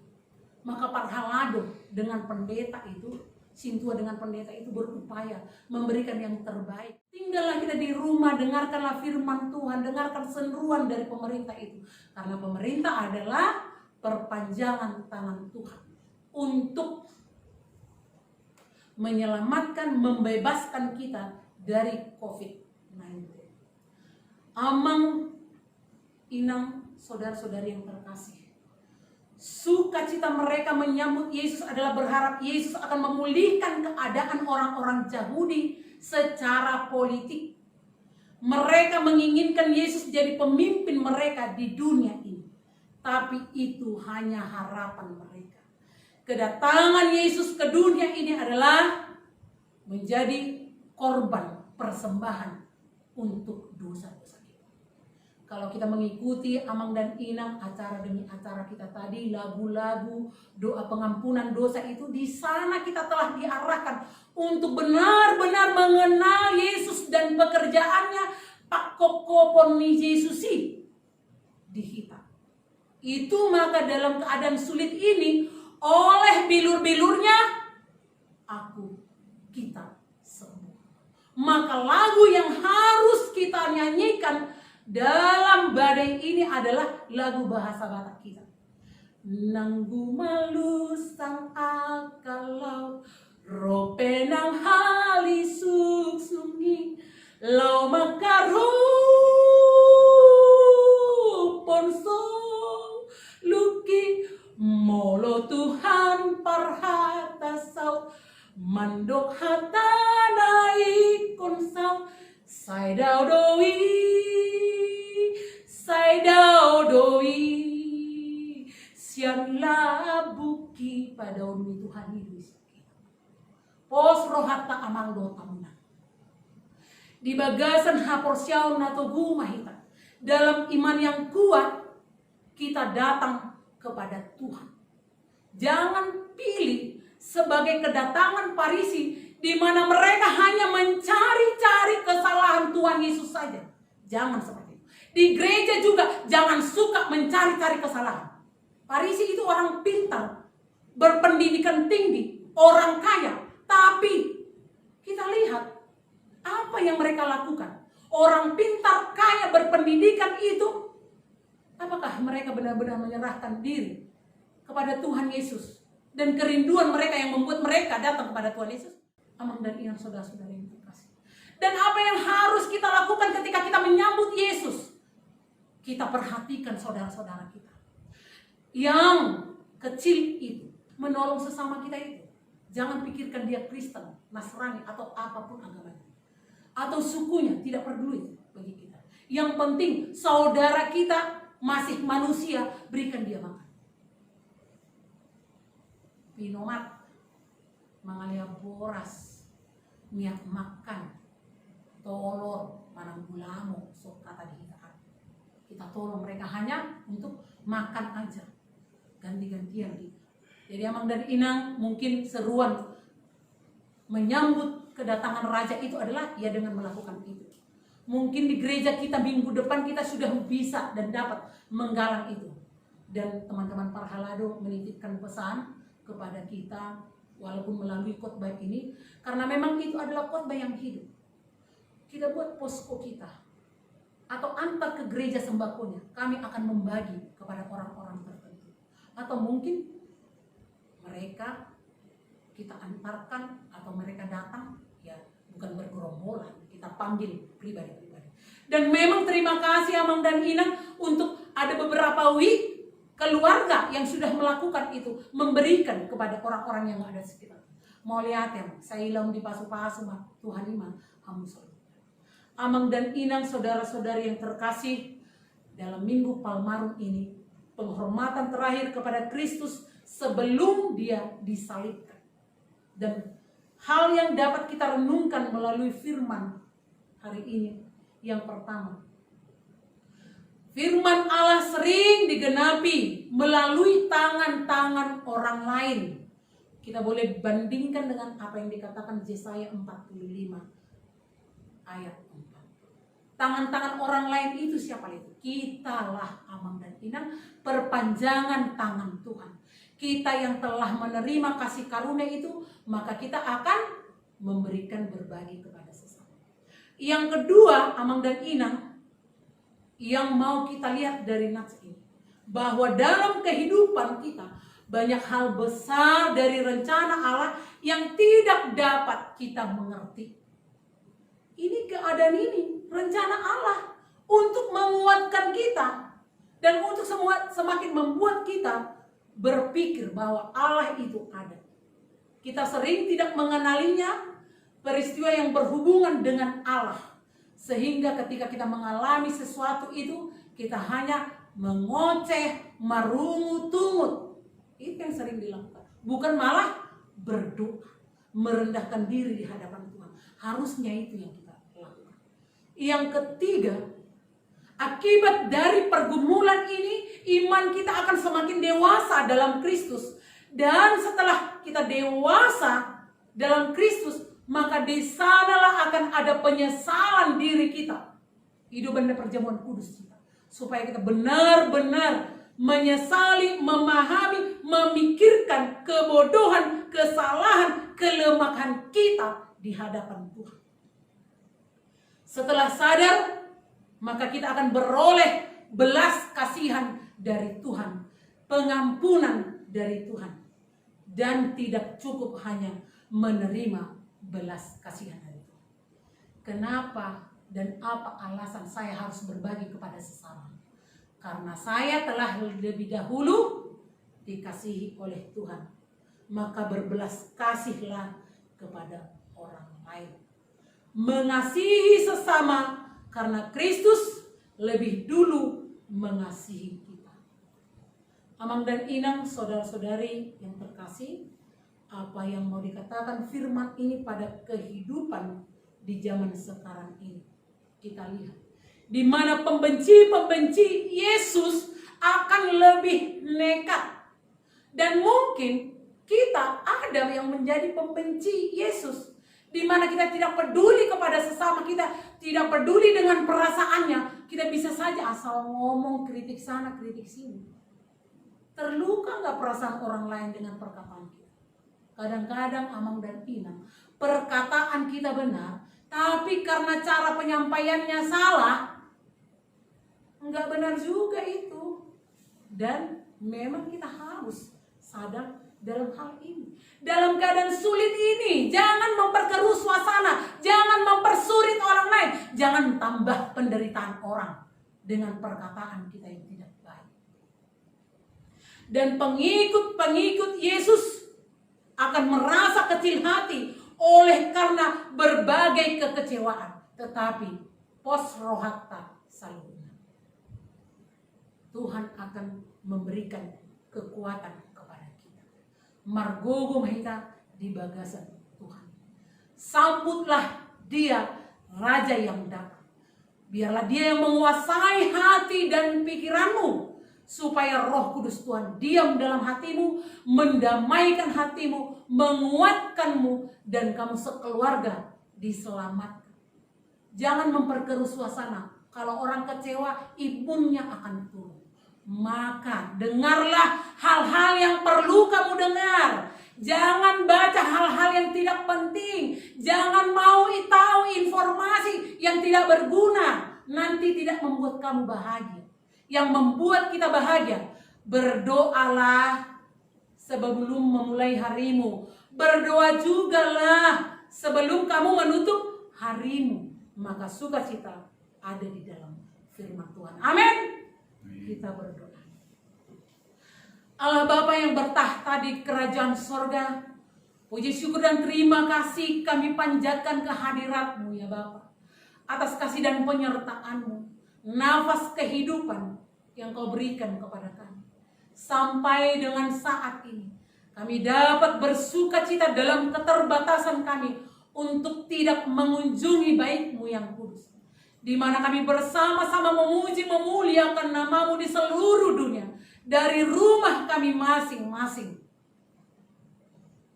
Maka Parhalado dengan pendeta itu, Sintua dengan pendeta itu berupaya memberikan yang terbaik. Tinggallah kita di rumah, dengarkanlah firman Tuhan, dengarkan seruan dari pemerintah itu. Karena pemerintah adalah perpanjangan tangan Tuhan untuk menyelamatkan, membebaskan kita dari COVID-19. Amang, inang, saudara-saudari yang terkasih, sukacita mereka menyambut Yesus adalah berharap Yesus akan memulihkan keadaan orang-orang Yahudi secara politik. Mereka menginginkan Yesus jadi pemimpin mereka di dunia ini. Tapi itu hanya harapan mereka. Kedatangan Yesus ke dunia ini adalah menjadi korban persembahan untuk dosa-dosa. Kalau kita mengikuti Amang dan Inang, acara demi acara kita tadi, lagu-lagu, doa pengampunan dosa itu, di sana kita telah diarahkan untuk benar-benar mengenal Yesus dan pekerjaannya Pak Kokopon ni Yesusi di kita. Itu maka dalam keadaan sulit ini, oleh bilur-bilurnya, kita semua. Maka lagu yang harus kita nyanyikan dalam badai ini adalah lagu bahasa Batak kita. Nanggu malu sang akalau, rope nang hali suksungi, lau makaru ponsong luki, molo Tuhan parhata sau, mandok hata naik konsau, sai dau doi, siang labuki pada umi Tuhan Yesus. Pos rohata amang dota menang. Di bagasan hapor siaw nato gumahita. Dalam iman yang kuat, kita datang kepada Tuhan. Jangan pilih sebagai kedatangan Farisi di mana mereka hanya mencari-cari kesalahan Tuhan Yesus saja. Jangan seperti itu. Di gereja juga jangan suka mencari-cari kesalahan. Farisi itu orang pintar, berpendidikan tinggi, orang kaya. Tapi kita lihat apa yang mereka lakukan. Orang pintar, kaya, berpendidikan itu, apakah mereka benar-benar menyerahkan diri kepada Tuhan Yesus? Dan kerinduan mereka yang membuat mereka datang kepada Tuhan Yesus? Amang dan Inang, saudara-saudara yang terkasih. Dan apa yang harus kita lakukan ketika kita menyambut Yesus? Kita perhatikan saudara-saudara kita yang kecil itu, menolong sesama kita itu. Jangan pikirkan dia Kristen, Nasrani, atau apapun agamanya, atau sukunya, tidak peduli bagi kita. Yang penting saudara kita masih manusia, berikan dia makan. Pinomat, mangalia boras, miak makan, tolor, manang gulamo, so kata dihitaan. Kita tolong mereka hanya untuk makan aja, ganti-gantian gitu. Jadi Amang dan Inang mungkin seruan menyambut kedatangan Raja itu adalah ya dengan melakukan itu. Mungkin di gereja kita minggu depan kita sudah bisa dan dapat menggalang itu. Dan teman-teman Parhalado menitipkan pesan kepada kita walaupun melalui khotbah ini, karena memang itu adalah khotbah yang hidup. Kita buat posko kita atau antar ke gereja sembakonya, kami akan membagi kepada orang-orang tertentu. Atau mungkin mereka kita antarkan atau mereka datang, ya bukan bergerombolan, kita panggil pribadi-pribadi. Dan memang terima kasih Amang dan Inang untuk ada beberapa keluarga yang sudah melakukan itu, memberikan kepada orang-orang yang ada di sekitar. Mau lihat ya, saya ilang di pasu-pasu mah Tuhan ima hamusol. Amang dan Inang, saudara-saudari yang terkasih, dalam Minggu Palmarum ini, penghormatan terakhir kepada Kristus sebelum dia disalibkan. Dan hal yang dapat kita renungkan melalui firman hari ini, yang pertama, Firman Allah sering digenapi melalui tangan-tangan orang lain. Kita boleh bandingkan dengan apa yang dikatakan Yesaya 45 ayat 4. Tangan-tangan orang lain itu siapa itu? Kitalah Amang dan Inang, perpanjangan tangan Tuhan. Kita yang telah menerima kasih karunia itu, maka kita akan memberikan berbagi kepada sesama. Yang kedua, Amang dan Inang, yang mau kita lihat dari nats ini, bahwa dalam kehidupan kita banyak hal besar dari rencana Allah yang tidak dapat kita mengerti. Ini keadaan ini, rencana Allah untuk menguatkan kita dan untuk semakin membuat kita berpikir bahwa Allah itu ada. Kita sering tidak mengenalinya, peristiwa yang berhubungan dengan Allah. Sehingga ketika kita mengalami sesuatu itu, kita hanya mengoceh, marungut-tungut. Itu yang sering dilakukan. Bukan malah berdoa, merendahkan diri di hadapan Tuhan. Harusnya itu yang kita lakukan. Yang ketiga, akibat dari pergumulan ini, iman kita akan semakin dewasa dalam Kristus. Dan setelah kita dewasa dalam Kristus, maka di sanalah akan ada penyesalan diri kita. Hidup dan perjamuan kudus kita. Supaya kita benar-benar menyesali, memahami, memikirkan kebodohan, kesalahan, kelemahan kita di hadapan Tuhan. Setelah sadar, maka kita akan beroleh belas kasihan dari Tuhan, pengampunan dari Tuhan, dan tidak cukup hanya menerima belas kasihan dari Tuhan. Kenapa dan apa alasan saya harus berbagi kepada sesama? Karena saya telah lebih dahulu dikasihi oleh Tuhan, maka berbelas kasihlah kepada orang lain. Mengasihi sesama karena Kristus lebih dulu mengasihi kita. Amang dan Inang, saudara-saudari yang terkasih, apa yang mau dikatakan firman ini pada kehidupan di zaman sekarang ini? Kita lihat di mana pembenci-pembenci Yesus akan lebih nekat. Dan mungkin kita ada yang menjadi pembenci Yesus, di mana kita tidak peduli kepada sesama kita, tidak peduli dengan perasaannya. Kita bisa saja asal ngomong, kritik sana, kritik sini. Terluka nggak perasaan orang lain dengan perkataan kita? Kadang-kadang Amang dan Inang, perkataan kita benar, tapi karena cara penyampaiannya salah, enggak benar juga itu. Dan memang kita harus sadar dalam hal ini. Dalam keadaan sulit ini, jangan memperkeruh suasana, jangan mempersulit orang lain, jangan tambah penderitaan orang dengan perkataan kita yang tidak baik. Dan pengikut-pengikut Yesus akan merasa kecil hati oleh karena berbagai kekecewaan. Tetapi pos rohakta saluna, Tuhan akan memberikan kekuatan kepada kita. Margogo mahita di bagasan Tuhan. Sambutlah dia, Raja yang datang. Biarlah dia yang menguasai hati dan pikiranmu, supaya Roh Kudus Tuhan diam dalam hatimu, mendamaikan hatimu, menguatkanmu, dan kamu sekeluarga diselamatkan. Jangan memperkeruh suasana. Kalau orang kecewa, imunnya akan turun. Maka dengarlah hal-hal yang perlu kamu dengar. Jangan baca hal-hal yang tidak penting. Jangan mau tahu informasi yang tidak berguna. Nanti tidak membuat kamu bahagia. Yang membuat kita bahagia, berdoalah sebelum memulai harimu. Berdoa jugalah sebelum kamu menutup harimu. Maka sukacita ada di dalam firman Tuhan. Amin. Kita berdoa. Allah Bapa yang bertahta di kerajaan sorga, puji syukur dan terima kasih kami panjatkan kehadirat-Mu ya Bapa, atas kasih dan penyertaan-Mu, nafas kehidupan yang Kau berikan kepada kami. Sampai dengan saat ini, kami dapat bersukacita dalam keterbatasan kami untuk tidak mengunjungi bait-Mu yang kudus. di mana kami bersama-sama memuji memuliakan nama-Mu di seluruh dunia, dari rumah kami masing-masing.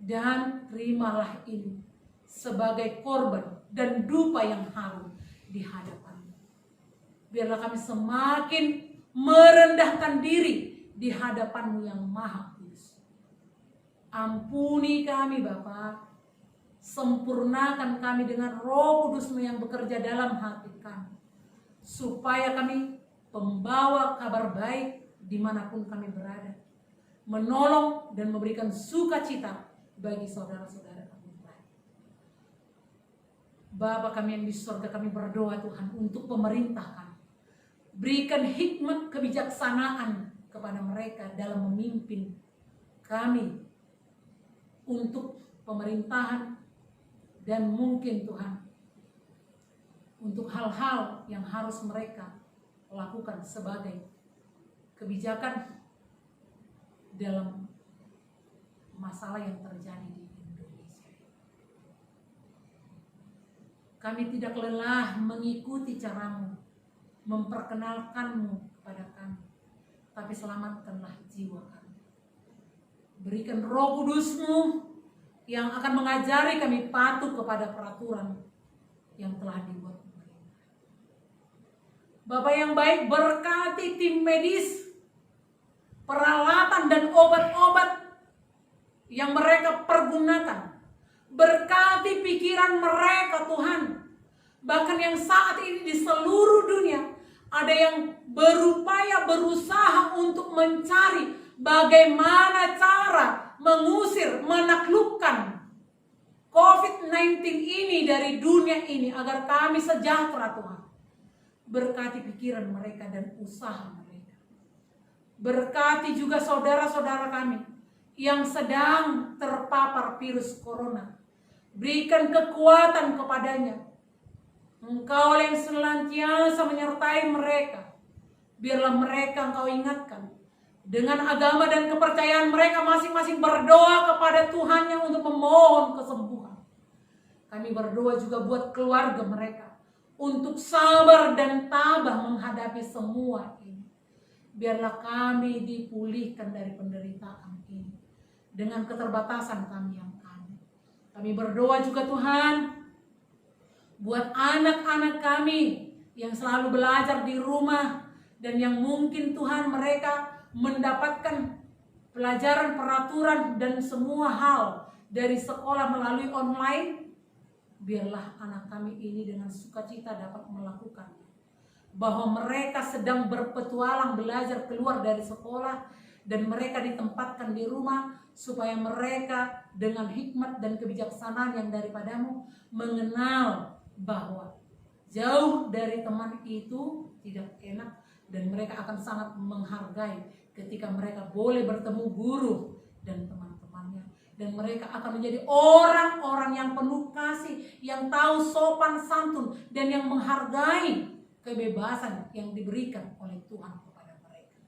Dan terimalah ini sebagai korban dan dupa yang harum di hadapan-Mu. Biarlah kami semakin merendahkan diri di hadapan-Mu yang Maha Kudus. Ampuni kami Bapa, sempurnakan kami dengan Roh Kudus-Mu yang bekerja dalam hati kami, supaya kami pembawa kabar baik dimanapun kami berada, menolong dan memberikan sukacita bagi saudara-saudara kami. Bapa kami yang di surga, kami berdoa Tuhan untuk pemerintah kami. Berikan hikmat kebijaksanaan kepada mereka dalam memimpin kami untuk pemerintahan, dan mungkin Tuhan untuk hal-hal yang harus mereka lakukan sebagai kebijakan dalam masalah yang terjadi di Indonesia. Kami tidak lelah mengikuti cara-Mu, memperkenalkan-Mu kepada kami, tapi selamatkanlah jiwa kami. Berikan Roh Kudus-Mu yang akan mengajari kami patuh kepada peraturan yang telah dibuat pemerintah. Bapa yang baik, berkati tim medis, peralatan dan obat-obat yang mereka pergunakan. Berkati pikiran mereka Tuhan. Bahkan yang saat ini di seluruh dunia ada yang berupaya, berusaha untuk mencari bagaimana cara mengusir, menaklukkan COVID-19 ini dari dunia ini agar kami sejahtera Tuhan. Berkati pikiran mereka dan usaha mereka. Berkati juga saudara-saudara kami yang sedang terpapar virus corona. Berikan kekuatan kepadanya. Engkau yang senantiasa menyertai mereka. Biarlah mereka Engkau ingatkan. Dengan agama dan kepercayaan mereka masing-masing berdoa kepada Tuhannya untuk memohon kesembuhan. Kami berdoa juga buat keluarga mereka. Untuk sabar dan tabah menghadapi semua ini. Biarlah kami dipulihkan dari penderitaan ini. Dengan keterbatasan kami yang ada. Kami berdoa juga Tuhan, buat anak-anak kami yang selalu belajar di rumah, dan yang mungkin Tuhan mereka mendapatkan pelajaran, peraturan, dan semua hal dari sekolah melalui online. Biarlah anak kami ini dengan sukacita dapat melakukannya. Bahwa mereka sedang berpetualang belajar keluar dari sekolah, dan mereka ditempatkan di rumah, supaya mereka dengan hikmat dan kebijaksanaan yang daripada-Mu mengenal bahwa jauh dari teman itu tidak enak, dan mereka akan sangat menghargai ketika mereka boleh bertemu guru dan teman-temannya, dan mereka akan menjadi orang-orang yang penuh kasih, yang tahu sopan santun, dan yang menghargai kebebasan yang diberikan oleh Tuhan kepada mereka.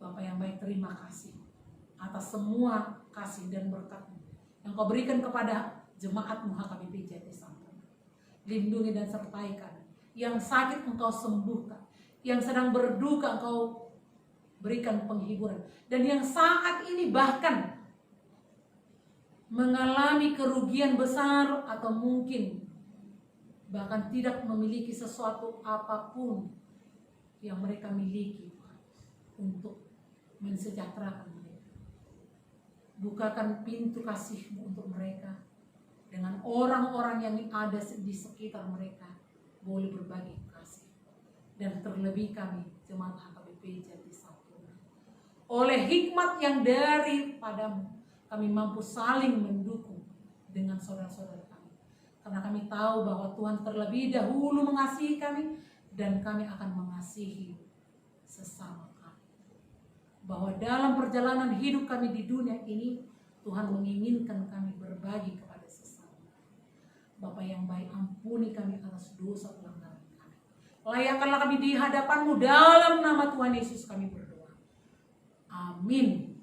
Bapak yang baik, terima kasih atas semua kasih dan berkat-Mu yang Kau berikan kepada jemaat-Mu HKBP Jati Sampurna. Lindungi dan sertai kami. Yang sakit Engkau sembuhkan, yang sedang berduka Engkau berikan penghiburan, dan yang saat ini bahkan mengalami kerugian besar atau mungkin bahkan tidak memiliki sesuatu apapun yang mereka miliki untuk mensejahterakan mereka. Bukakan pintu kasih-Mu untuk mereka, dengan orang-orang yang ada di sekitar mereka boleh berbagi kasih. Dan terlebih kami jemaat HKBP Jati Sampurna, oleh hikmat yang daripada-Mu, kami mampu saling mendukung dengan saudara-saudara kami. Karena kami tahu bahwa Tuhan terlebih dahulu mengasihi kami, dan kami akan mengasihi sesama kami. Bahwa dalam perjalanan hidup kami di dunia ini, Tuhan menginginkan kami berbagi kepada sesama. Bapa yang baik, ampuni kami atas dosa pelanggaran kami. Layakkanlah kami di hadapan-Mu, dalam nama Tuhan Yesus kami berdoa. Amin.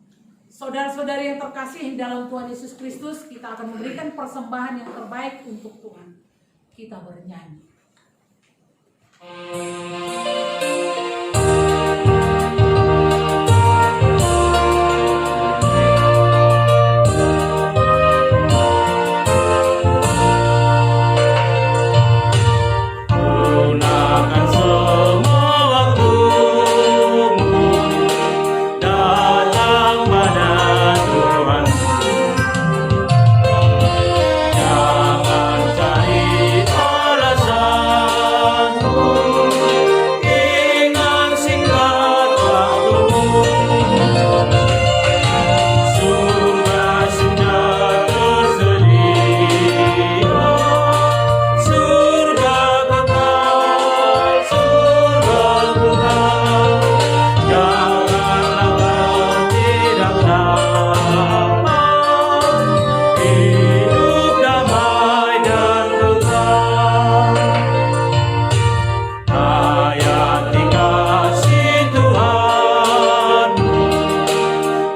Saudara-saudari yang terkasih dalam Tuhan Yesus Kristus, kita akan memberikan persembahan yang terbaik untuk Tuhan. Kita bernyanyi. Gunakan semua waktumu datang pada Tuhan. Jangan cari alasan, ingat singkat waktumu. Surga sudah tersedia, surga kekal, surga kekal. Janganlah tidak lama, hidup damai dan kekal. Hayati kasih Tuhanmu,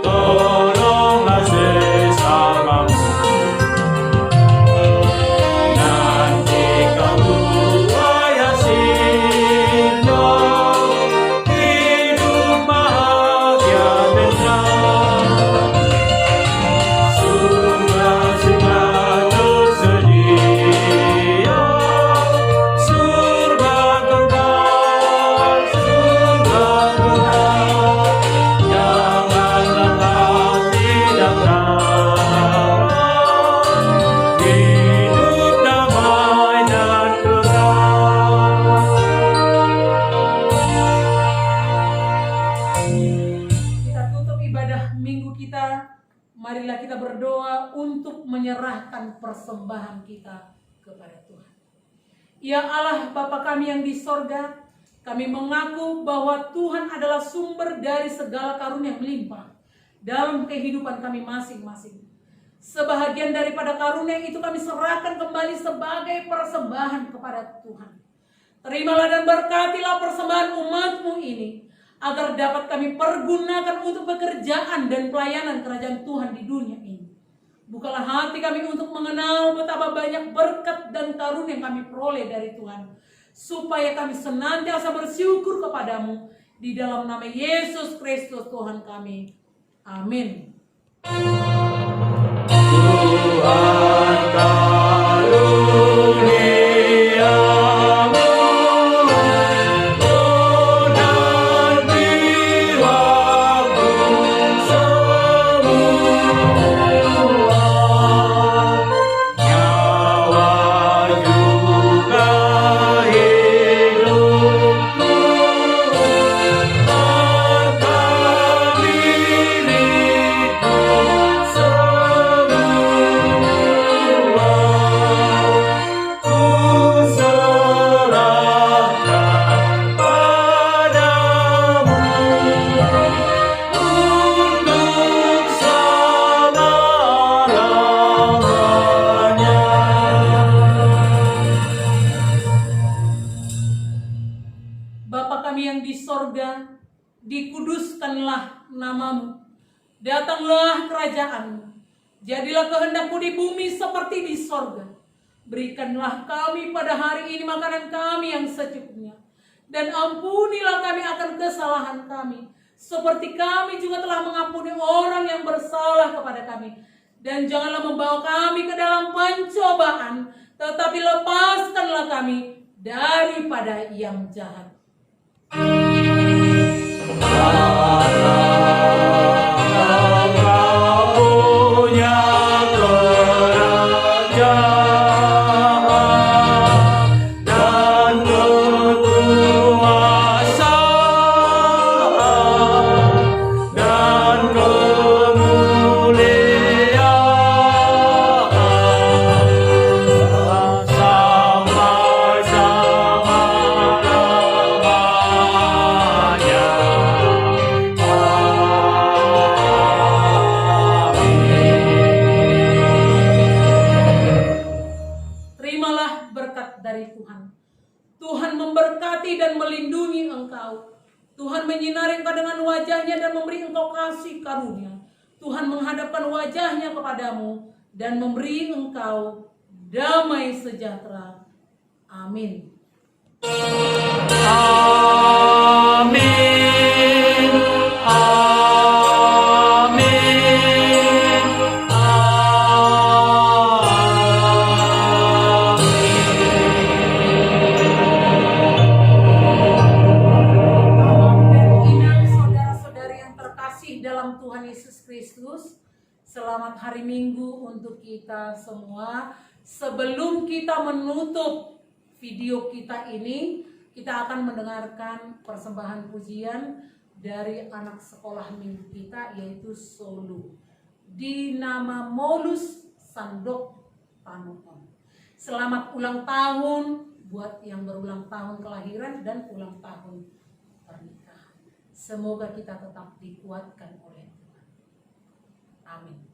tolonglah sesamamu. Nanti kamu hasilnya hidup bahagia tenang. Surga sudah tersedia, surga kekal, surga kekal. Janganlah tidak lama, hidup damai dan kekal. Kita tutup ibadah minggu kita. Marilah kita berdoa untuk menyerahkan persembahan kita kepada Tuhan. Ya Allah Bapa kami yang di sorga, kami mengaku bahwa Tuhan adalah sumber dari segala karunia yang melimpah dalam kehidupan kami masing-masing. Sebahagian daripada karunia itu kami serahkan kembali sebagai persembahan kepada Tuhan. Terimalah dan berkatilah persembahan umat-Mu ini, agar dapat kami pergunakan untuk pekerjaan dan pelayanan kerajaan Tuhan di dunia ini. Bukalah hati kami untuk mengenal betapa banyak berkat dan karunia yang kami peroleh dari Tuhan, supaya kami senantiasa bersyukur kepadamu di dalam nama Yesus Kristus Tuhan kami. Amin. Tuhan karuniamu dan jiwaku semua, nyawa juga hidupku, harta milikku semua. Ku serahkan padamu untuk selama-lamanya. Bapa kami yang di sorga, dikuduskanlah namamu. Datanglah kerajaanmu. Jadilah kehendak-Mu di bumi seperti di sorga. Berikanlah kami pada hari ini makanan kami yang secukupnya. Dan ampunilah kami akan kesalahan kami, seperti kami juga telah mengampuni orang yang bersalah kepada kami. Dan janganlah membawa kami ke dalam pencobaan, tetapi lepaskanlah kami daripada yang jahat. Punya kerajaan dan kekuasaan dan kemuliaan sampai selama-lamanya. Terimalah berkat dari Tuhan. Tuhan memberkati dan melindungi engkau. Tuhan menyinari engkau dengan wajahnya dan memberi engkau kasih karunia. Tuhan menghadapkan wajahnya kepadamu dan memberi engkau damai sejahtera. Amin. Amin. Amin. Inang saudara-saudari yang terkasih dalam Tuhan Yesus Kristus, selamat hari Minggu untuk kita semua. Sebelum kita menutup video kita ini, kita akan mendengarkan persembahan pujian dari anak sekolah minggu kita, yaitu Solo, di nama Molus Sandok Panuon. Selamat ulang tahun buat yang berulang tahun kelahiran dan ulang tahun pernikahan. Semoga kita tetap dikuatkan oleh Tuhan. Amin.